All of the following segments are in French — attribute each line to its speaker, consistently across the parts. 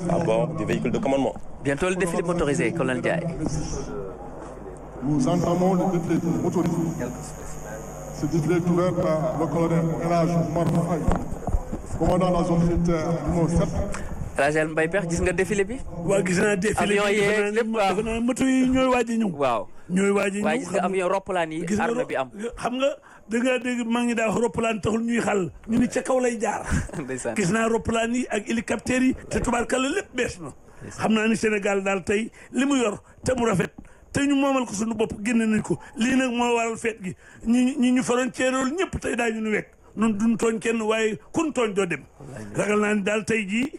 Speaker 1: à bord du véhicule de commandement.
Speaker 2: Bientôt le défilé motorisé, colonel Ndiaye.
Speaker 3: Nous entamons le défilé motorisé. Ce défilé est ouvert par le colonel Elhadj Omar Faye, commandant de la zone militaire numéro 7.
Speaker 2: Elhadj Mbaye Pekh gis nga défilé bi.
Speaker 4: waaw gis naa défilé bi
Speaker 2: avion yeeg lépp waaw
Speaker 4: dafa naa moto yi ñooy waaj a ñëw.
Speaker 2: waaw
Speaker 4: ñooy waaj a ñëw.
Speaker 2: waaye gis nga avion roppalaan yi armée bi am.
Speaker 4: xam nga da ngaa dégg maa ngi daa wax roppalaan taxul ñuy xàll ñu ni ca kaw lay jaar. gis naa roppalaan yi ak hélicoptère yi te tubaarkalla lépp bees na. xam naa ni Sénégal daal tey li mu yor te mu rafet te ñu moomal ko suñu bopp génne nañ ko lii nag moo waral feet gi ñi ñu frontière loolu ñëpp tey daañu nu wekk nun duñ tooñ kenn waaye kun tooñ doo dem. ragal naa ni daal tey jii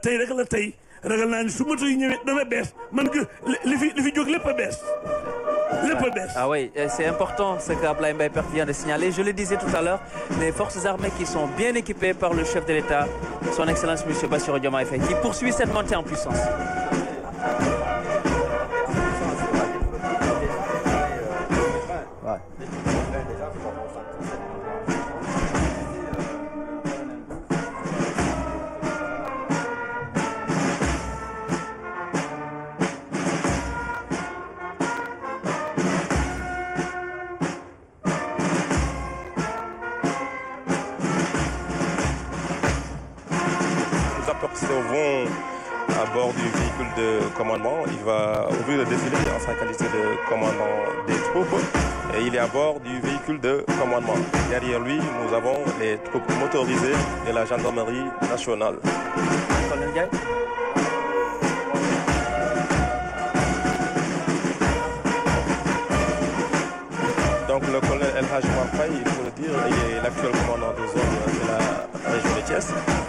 Speaker 4: tey rek la tey ragal naa ni su moto yi ñëwee dana bees man que li fi jóg lépp a bees.
Speaker 2: Ah oui, c'est important ce qu'Ablaye Mbaye Pekh vient de signaler. Je le disais tout à l'heure, les forces armées qui sont bien équipées par le chef de l'État, son Excellence M. Bassirou Diomaye Faye, qui poursuit cette montée en puissance.
Speaker 1: Vont à bord du véhicule de commandement. Il va ouvrir le défilé en sa qualité de commandant des troupes et il est à bord du véhicule de commandement. Derrière lui, nous avons les troupes motorisées de la gendarmerie nationale. Donc le colonel Elhadj Omar Faye, il faut le dire, il est l'actuel commandant de zone de la région de Thiès.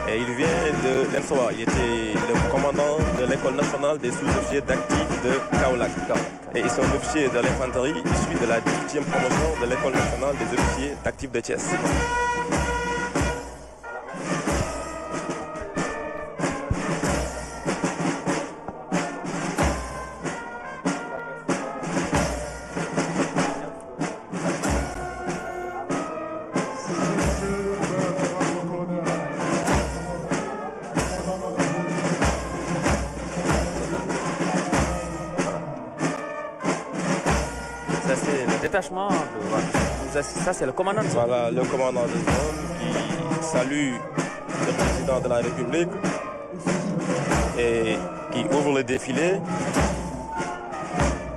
Speaker 1: Et il vient de l'ENSOA. Il était le commandant de l'école nationale des sous-officiers d'actifs de Kaolack. Et ils sont officiers de l'infanterie issus de la 18e promotion de l'école nationale des officiers d'actifs de Thiès.
Speaker 2: Ça, c'est le commandant de zone.
Speaker 1: Voilà, le commandant de zone qui salue le président de la République et qui ouvre le défilé.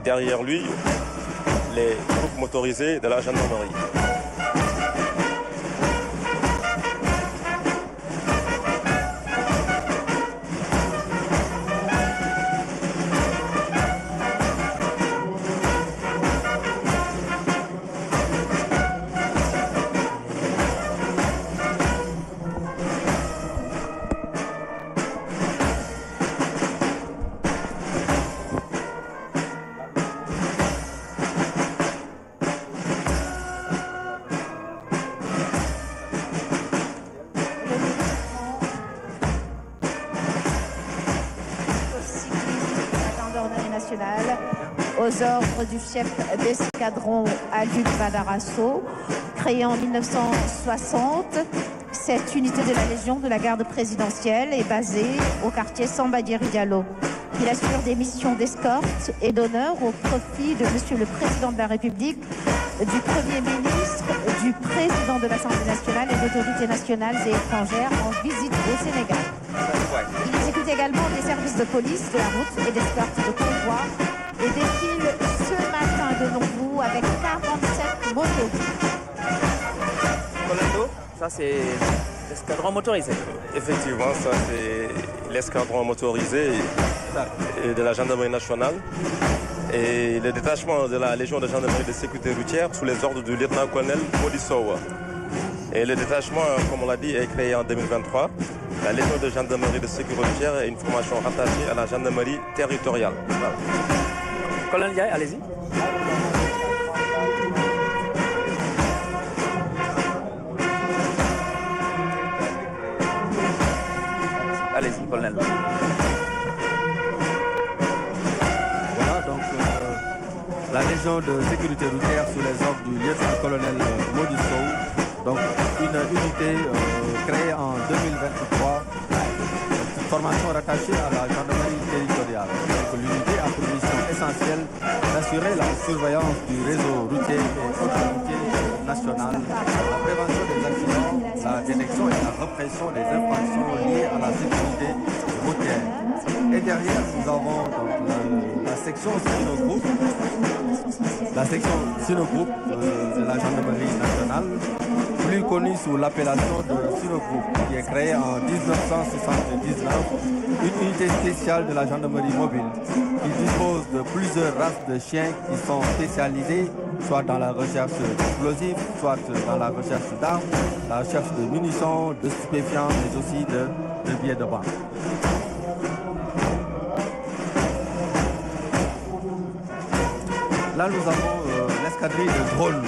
Speaker 1: Derrière lui, les troupes motorisées de la gendarmerie.
Speaker 5: Aux ordres du chef d'escadron Alioune Badarasso, créé en 1960. Cette unité de la Légion de la garde présidentielle est basée au quartier Samba Diéry Diallo. Il assure des missions d'escorte et d'honneur au profit de Monsieur le Président de la République, du Premier ministre, du Président de l'Assemblée nationale et d'autorités nationales et étrangères en visite au Sénégal. Il exécute également des services de police, de la route et d'escorte de convoi et défile ce matin devant vous avec 47 motos.
Speaker 2: Colando, ça c'est l'escadron motorisé.
Speaker 1: Effectivement, ça c'est l'escadron motorisé de la gendarmerie nationale et le détachement de la Légion de gendarmerie de sécurité routière sous les ordres du lieutenant-colonel Mody Sow. Et le détachement, comme on l'a dit, est créé en 2023. La Légion de gendarmerie de sécurité routière est une formation rattachée à la gendarmerie territoriale. Voilà.
Speaker 2: Colonel Ndiaye, allez-y. Allez-y, colonel.
Speaker 6: Voilà, donc la Légion de sécurité routière sous les ordres du lieutenant-colonel Mody Sow. Donc une unité créée en 2023 formation rattachée à la gendarmerie territoriale. Donc l'unité a pour mission essentielle d'assurer la surveillance du réseau routier et autoroutier national, la prévention des accidents, la détection et la répression des infractions liées à la sécurité routière. Et derrière, nous avons donc la section Sinogroupe, de la gendarmerie nationale, plus connue sous l'appellation de Sinogroupe, qui est créée en 1979, une unité spéciale de la gendarmerie mobile, qui dispose de plusieurs races de chiens qui sont spécialisés soit dans la recherche d'explosifs, soit dans la recherche d'armes, la recherche de munitions, de stupéfiants, mais aussi de billets de banque. Là, nous avons l'escadrille de drones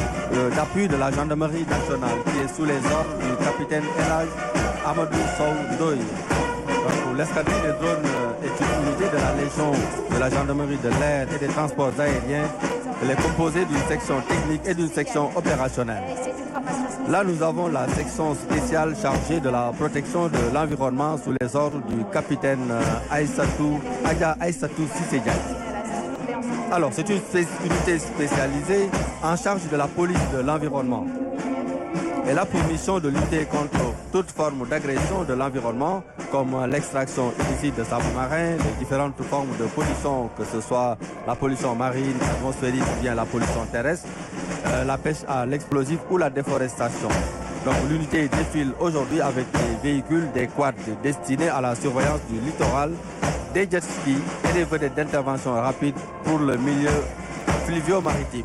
Speaker 6: d'appui de la gendarmerie nationale qui est sous les ordres du capitaine Elhaj Amadou Sow Ndoye. L'escadrille de drones est une unité de la Légion de la gendarmerie de l'air et des transports aériens. Elle est composée d'une section technique et d'une section opérationnelle. Là, nous avons la section spéciale chargée de la protection de l'environnement sous les ordres du capitaine Adja Aïssatou Cissé Diagne. Alors, c'est une unité spécialisée en charge de la police de l'environnement. Elle a pour mission de lutter contre toute forme d'agression de l'environnement, comme l'extraction illicite de sable marin, les différentes formes de pollution, que ce soit la pollution marine, atmosphérique ou bien la pollution terrestre, la pêche à l'explosif ou la déforestation. Donc l'unité défile aujourd'hui avec des véhicules, des quads destinés à la surveillance du littoral, des jet skis et des vedettes d'intervention rapide pour le milieu fluvio-maritime.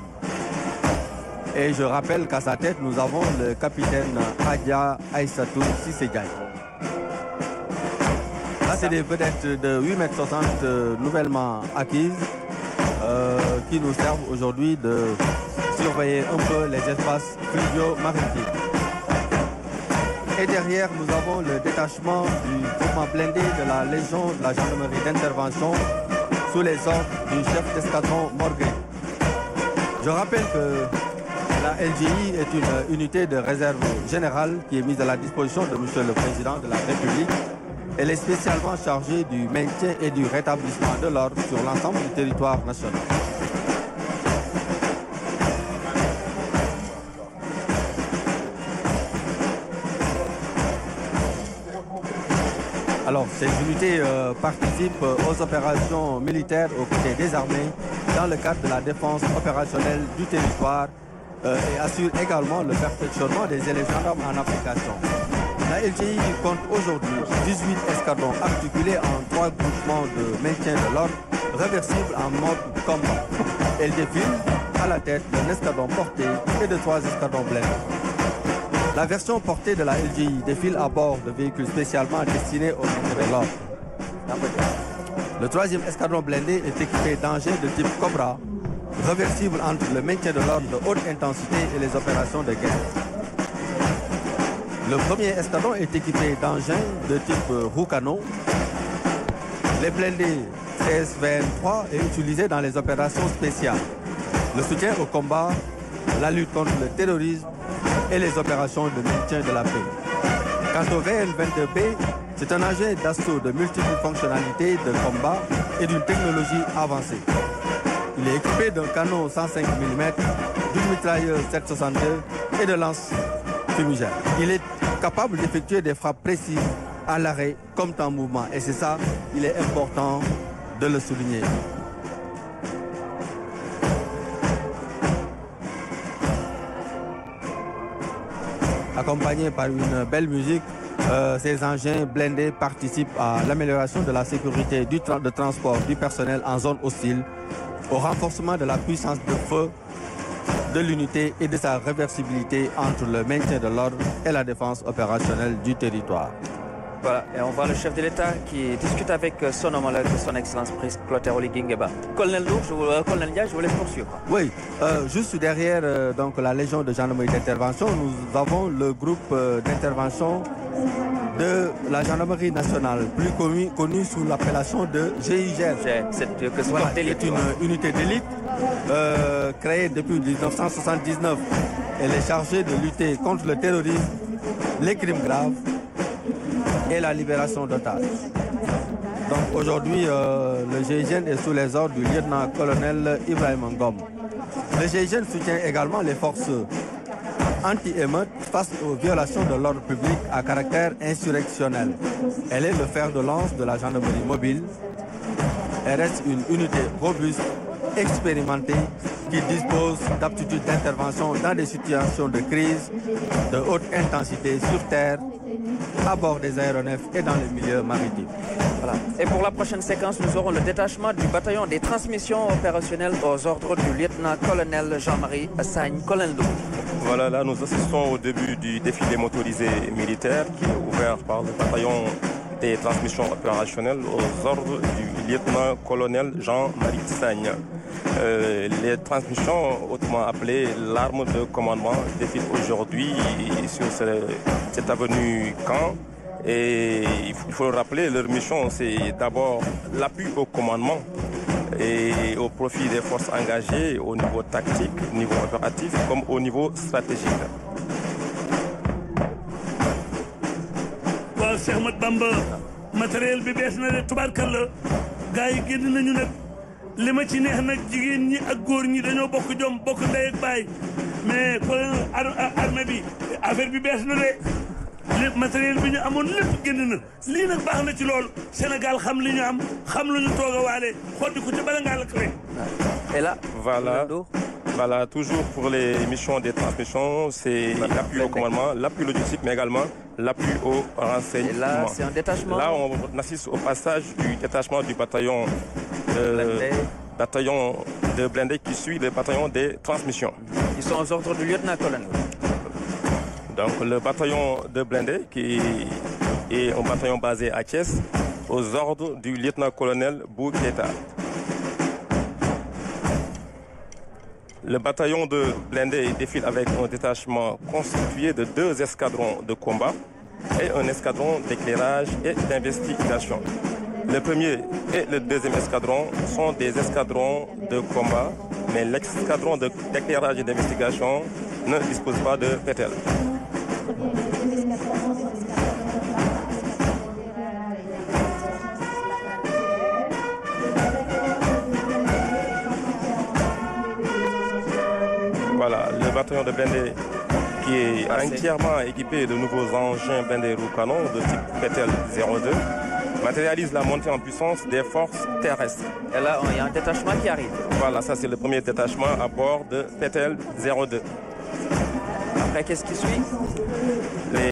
Speaker 6: Et je rappelle qu'à sa tête, nous avons le capitaine Adja Aïssatou Cissé Diagne. Là, c'est des vedettes de 8,60 m nouvellement acquises qui nous servent aujourd'hui de surveiller un peu les espaces fluvio-maritimes. Et derrière, nous avons le détachement du groupement blindé de la Légion de la gendarmerie d'intervention sous les ordres du chef d'escadron Morguet. Je rappelle que la LGI est une unité de réserve générale qui est mise à la disposition de M. le Président de la République. Elle est spécialement chargée du maintien et du rétablissement de l'ordre sur l'ensemble du territoire national. Alors, ces unités participent aux opérations militaires aux côtés des armées dans le cadre de la défense opérationnelle du territoire et assurent également le perfectionnement des élèves gendarmes en application. La LGI compte aujourd'hui 18 escadrons articulés en 3 groupements de maintien de l'ordre réversibles en mode combat. Elle défile à la tête d'un escadron porté et de 3 escadrons blindés. La version portée de la LGI défile à bord de véhicules spécialement destinés au maintien de l'ordre. Le 3e escadron blindé est équipé d'engins de type Cobra, réversibles entre le maintien de l'ordre de haute intensité et les opérations de guerre. Le 1er escadron est équipé d'engins de type Roucano. Les blindés CS-23 est utilisé dans les opérations spéciales, le soutien au combat, la lutte contre le terrorisme et les opérations de maintien de la paix. Quant au VN-22B, c'est un engin d'assaut de multiples fonctionnalités de combat et d'une technologie avancée. Il est équipé d'un canon 105 mm, d'une mitrailleuse 7,62 et de lance-fumigènes. Il est capable d'effectuer des frappes précises à l'arrêt comme en mouvement. Et c'est ça, il est important de le souligner. Accompagné par une belle musique, ces engins blindés participent à l'amélioration de la sécurité de transport du personnel en zone hostile, au renforcement de la puissance de feu de l'unité et de sa réversibilité entre le maintien de l'ordre et la défense opérationnelle du territoire.
Speaker 2: Voilà, et on voit le chef de l'État qui discute avec son homologue, son Excellence Clotaire Oligui Nguema. Colonel Dia, je vous laisse poursuivre.
Speaker 6: Oui, juste derrière donc, la Légion de gendarmerie d'intervention, nous avons le groupe d'intervention de la gendarmerie nationale, plus connu sous l'appellation de GIGN.
Speaker 2: C'est
Speaker 6: une unité d'élite créée depuis 1979. Elle est chargée de lutter contre le terrorisme, les crimes graves et la libération d'otages. Donc aujourd'hui, le GIGN est sous les ordres du lieutenant-colonel Ibrahim Ngom. Le GIGN soutient également les forces anti-émeutes face aux violations de l'ordre public à caractère insurrectionnel. Elle est le fer de lance de la gendarmerie mobile. Elle reste une unité robuste, expérimentée, qui dispose d'aptitudes d'intervention dans des situations de crise de haute intensité sur terre, à bord des aéronefs et dans les milieux maritimes.
Speaker 2: Voilà. Et pour la prochaine séquence, nous aurons le détachement du bataillon des transmissions opérationnelles aux ordres du lieutenant-colonel Jean-Marie Sagne Colendo.
Speaker 1: Voilà, là nous assistons au début du défilé motorisé militaire qui est ouvert par le bataillon des transmissions opérationnelles aux ordres du lieutenant-colonel Jean-Marie Sagne. Les transmissions, autrement appelées l'arme de commandement, défilent aujourd'hui sur cette avenue Caen. Et il faut le rappeler, leur mission, c'est d'abord l'appui au commandement et au profit des forces engagées au niveau tactique, au niveau opératif, comme au niveau stratégique.
Speaker 4: waaw Cheikh Mat Bamba matériel bi bees na de tubaarkalla gars yi génn nañu nag li ma ci neex nag jigéen ñi ak góor ñi dañoo bokk jom bokk ndey ak baay mais armée bi affaire bi bees na de lépp matériel bi ñu amoon lépp génn na lii nag baax na ci loolu Sénégal xam li ñu am xam lu ñu toog a waale xoddi ko ci bala ngaa la créé.
Speaker 2: Et là,
Speaker 1: voilà, toujours pour les missions des transmissions, c'est l'appui au commandement, l'appui logistique, mais également l'appui au renseignement.
Speaker 2: Et là, c'est un détachement.
Speaker 1: Là, on assiste au passage du détachement du bataillon de blindés qui suit le bataillon des transmissions.
Speaker 2: Ils sont aux ordres du lieutenant-colonel.
Speaker 1: Donc le bataillon de blindés qui est un bataillon basé à Thiès aux ordres du lieutenant-colonel Bouketa. Le bataillon de blindés défile avec un détachement constitué de 2 escadrons de combat et un escadron d'éclairage et d'investigation. Le premier et le deuxième escadron sont des escadrons de combat, mais l'escadron d'éclairage et d'investigation ne dispose pas de pételle. Voilà, le bataillon de blindés qui est entièrement équipé de nouveaux engins blindés roues-canons de type Pétel 02 matérialise la montée en puissance des forces terrestres.
Speaker 2: Et là, il y a un détachement qui arrive.
Speaker 1: Voilà, ça c'est le premier détachement à bord de Pétel 02.
Speaker 2: Après, qu'est-ce qui suit?